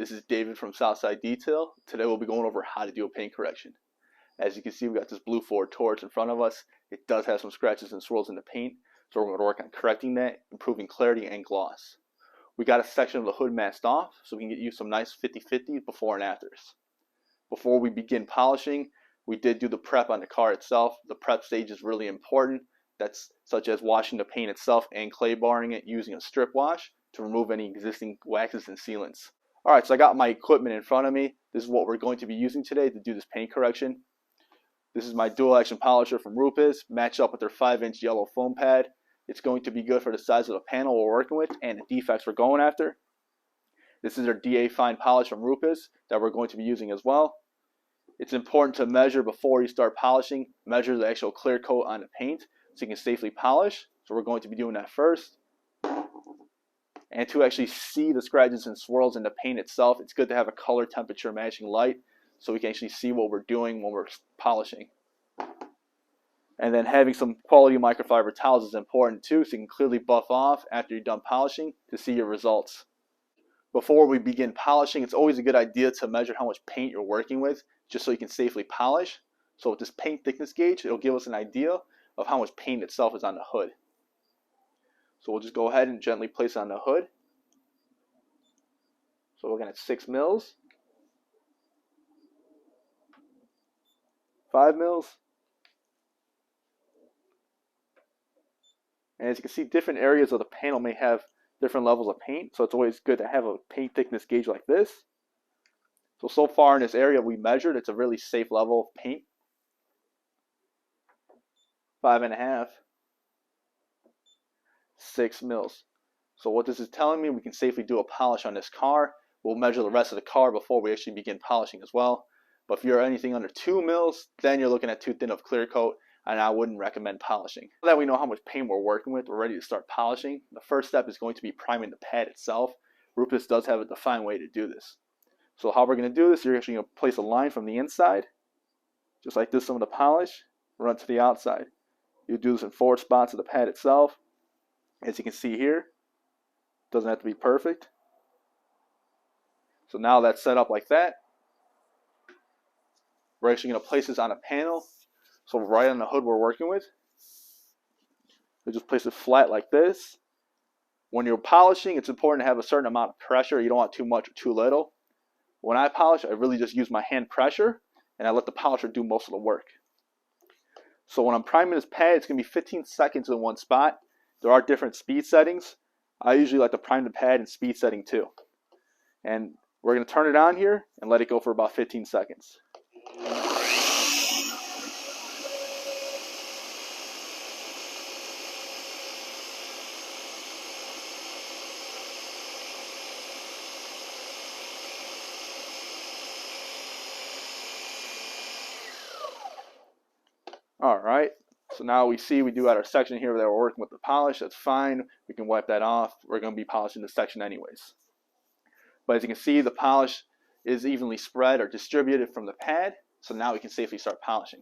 this is David from Southside Detail. Today we'll be going over how to do a paint correction. As you can see, we got this blue Ford Taurus in front of us. It does have some scratches and swirls in the paint, so we're going to work on correcting that, improving clarity and gloss. We got a section of the hood masked off, so we can get you some nice 50-50 before and afters. Before we begin polishing, we did do the prep on the car itself. The prep stage is really important. That's such as washing the paint itself and clay barring it using a strip wash to remove any existing waxes and sealants. Alright, so I got my equipment in front of me. This is what we're going to be using today to do this paint correction. This is my dual action polisher from Rupes, matched up with their 5-inch yellow foam pad. It's going to be good for the size of the panel we're working with and the defects we're going after. This is their DA fine polish from Rupes that we're going to be using as well. It's important to measure before you start polishing. Measure the actual clear coat on the paint so you can safely polish. So we're going to be doing that first. And to actually see the scratches and swirls in the paint itself, it's good to have a color temperature matching light so we can actually see what we're doing when we're polishing. And then having some quality microfiber towels is important too, so you can clearly buff off after you're done polishing to see your results. Before we begin polishing, it's always a good idea to measure how much paint you're working with, just so you can safely polish. So with this paint thickness gauge, it'll give us an idea of how much paint itself is on the hood. So we'll just go ahead and gently place it on the hood. So we're looking at 6 mils, 5 mils. And as you can see, different areas of the panel may have different levels of paint, so it's always good to have a paint thickness gauge like this. So far in this area we measured, it's a really safe level of paint. 5.5, 6 mils. So what this is telling me, we can safely do a polish on this car. We'll measure the rest of the car before we actually begin polishing as well. But if you're anything under 2 mils, then you're looking at too thin of clear coat, and I wouldn't recommend polishing. Now that we know how much paint we're working with, we're ready to start polishing. The first step is going to be priming the pad itself. Rupes does have a defined way to do this. So how we're going to do this, you're actually going to place a line from the inside, just like this on the polish, run to the outside. You do this in 4 spots of the pad itself. As you can see here, it doesn't have to be perfect. So now that's set up like that. We're actually going to place this on a panel. So right on the hood we're working with. We just place it flat like this. When you're polishing, it's important to have a certain amount of pressure. You don't want too much or too little. When I polish, I really just use my hand pressure and I let the polisher do most of the work. So when I'm priming this pad, it's going to be 15 seconds in one spot. There are different speed settings. I usually like to prime the pad in speed setting 2. And we're going to turn it on here and let it go for about 15 seconds. Alright, so now we see we do got our section here that we're working with the polish. That's fine. We can wipe that off. We're going to be polishing this section anyways. But as you can see, the polish is evenly spread or distributed from the pad. So now we can safely start polishing.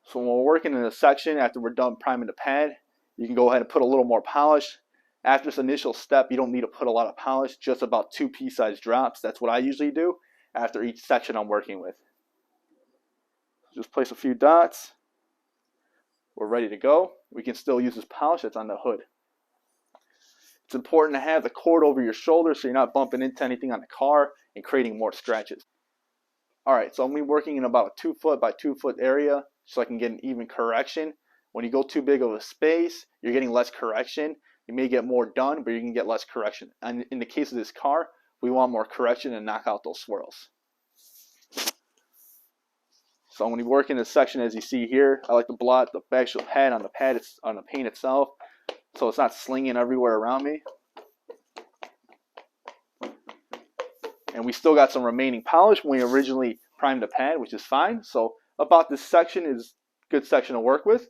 So when we're working in a section, after we're done priming the pad, you can go ahead and put a little more polish. After this initial step, you don't need to put a lot of polish, just about 2 pea-sized drops. That's what I usually do after each section I'm working with. Just place a few dots. We're ready to go. We can still use this polish that's on the hood. It's important to have the cord over your shoulder so you're not bumping into anything on the car and creating more scratches. Alright, so I'm going to be working in about a 2 foot by 2 foot area so I can get an even correction. When you go too big of a space, you're getting less correction. You may get more done, but you can get less correction. And in the case of this car, we want more correction and knock out those swirls. So I'm going to be working this section as you see here. I like to blot the actual pad on the paint itself, so it's not slinging everywhere around me. And we still got some remaining polish when we originally primed the pad, which is fine. So about this section is a good section to work with.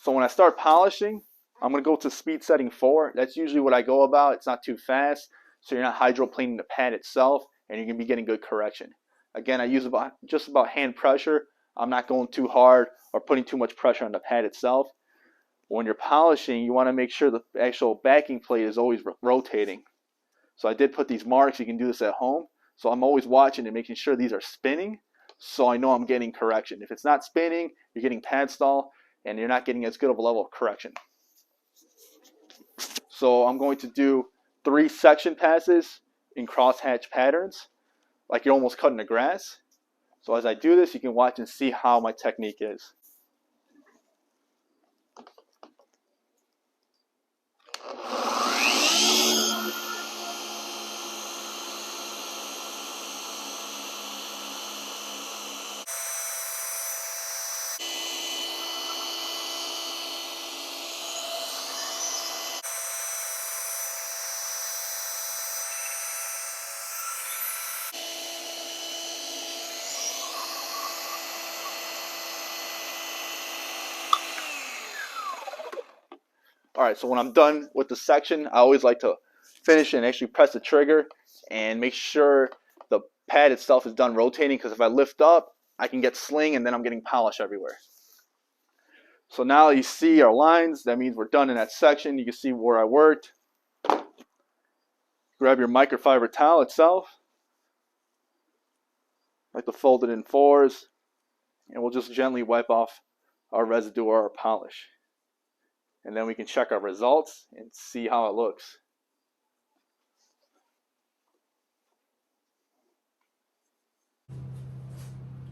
So when I start polishing, I'm going to go to speed setting 4. That's usually what I go about. It's not too fast, so you're not hydroplaning the pad itself, and you're going to be getting good correction. Again, I use just about hand pressure. I'm not going too hard or putting too much pressure on the pad itself. When you're polishing, you want to make sure the actual backing plate is always rotating. So I did put these marks. You can do this at home. So I'm always watching and making sure these are spinning, so I know I'm getting correction. If it's not spinning, you're getting pad stall, and you're not getting as good of a level of correction. So I'm going to do 3 section passes in crosshatch patterns, like you're almost cutting the grass. So as I do this, you can watch and see how my technique is. Alright, so when I'm done with the section, I always like to finish and actually press the trigger and make sure the pad itself is done rotating, because if I lift up, I can get sling and then I'm getting polish everywhere. So now you see our lines. That means we're done in that section. You can see where I worked. Grab your microfiber towel itself. I like to fold it in 4s, and we'll just gently wipe off our residue or our polish. And then we can check our results and see how it looks.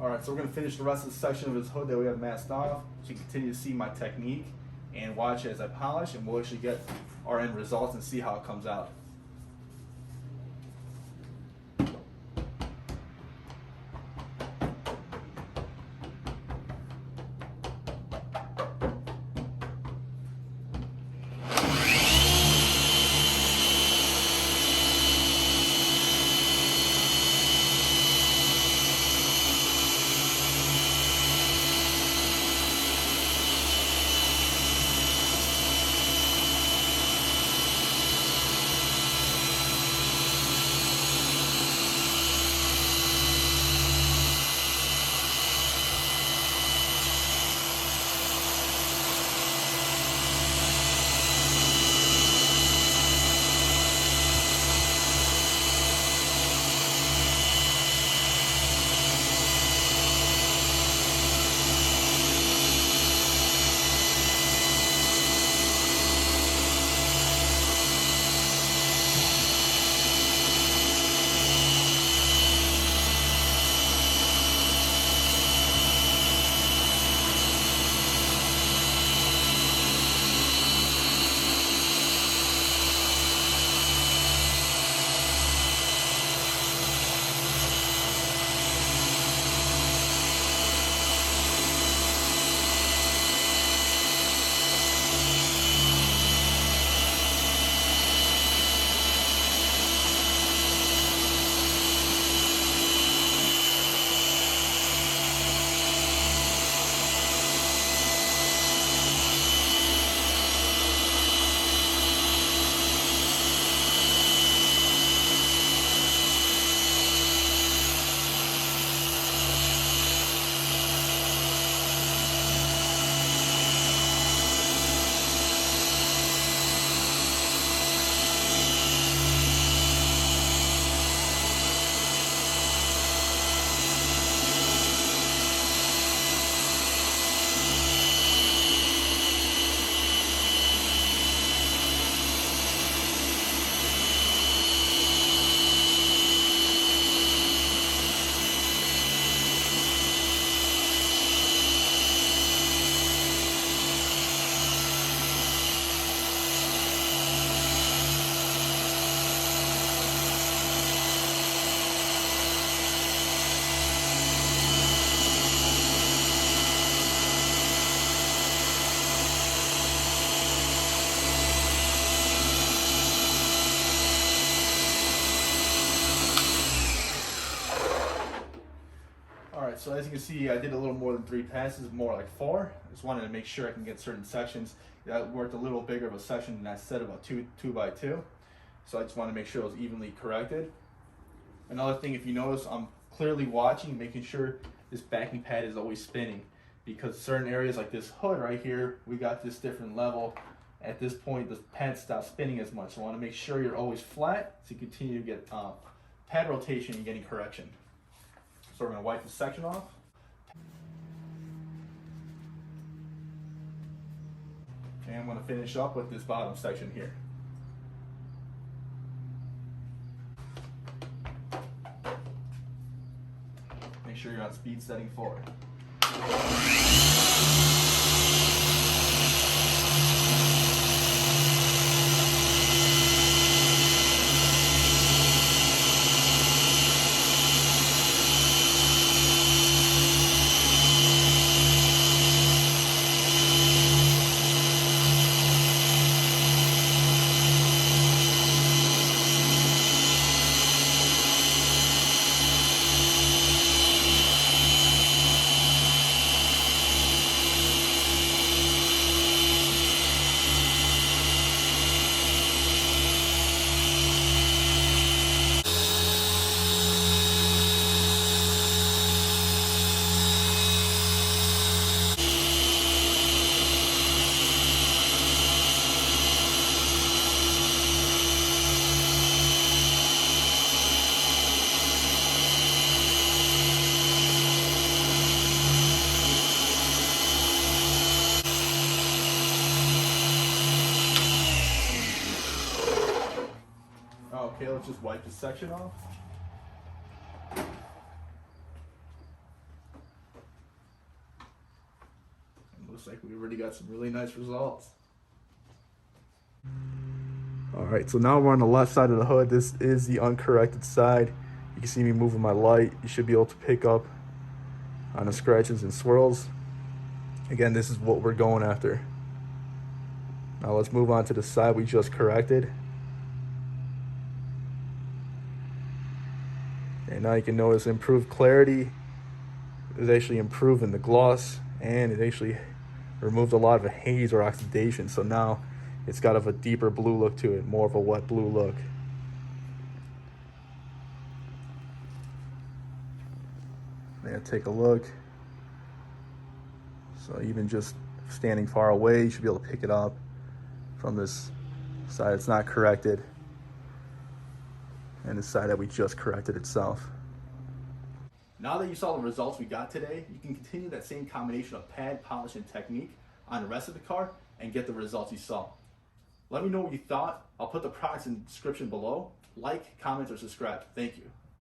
Alright, so we're going to finish the rest of the section of his hood that we have masked off, so you can continue to see my technique and watch as I polish, and we'll actually get our end results and see how it comes out. Alright, so as you can see, I did a little more than 3 passes, more like 4. I just wanted to make sure I can get certain sections. That worked a little bigger of a section than I said, about 2 by 2. So I just want to make sure it was evenly corrected. Another thing, if you notice, I'm clearly watching, making sure this backing pad is always spinning. because certain areas like this hood right here, we got this different level. At this point, the pad stops spinning as much. So I want to make sure you're always flat so you continue to get pad rotation and getting correction. So we're going to wipe this section off. And I'm going to finish up with this bottom section here. Make sure you're on speed setting forward. Okay, let's just wipe this section off. It looks like we already got some really nice results. All right, so now we're on the left side of the hood. This is the uncorrected side. You can see me moving my light. You should be able to pick up on the scratches and swirls. Again, this is what we're going after. Now let's move on to the side we just corrected. And now you can notice improved clarity is actually improving the gloss, and it actually removed a lot of a haze or oxidation. So now it's got a deeper blue look to it, more of a wet blue look. Yeah, take a look. So even just standing far away, you should be able to pick it up from this side it's not corrected, and the side that we just corrected itself. Now that you saw the results we got today, you can continue that same combination of pad, polish, and technique on the rest of the car and get the results you saw. Let me know what you thought. I'll put the products in the description below. Like, comment, or subscribe. Thank you.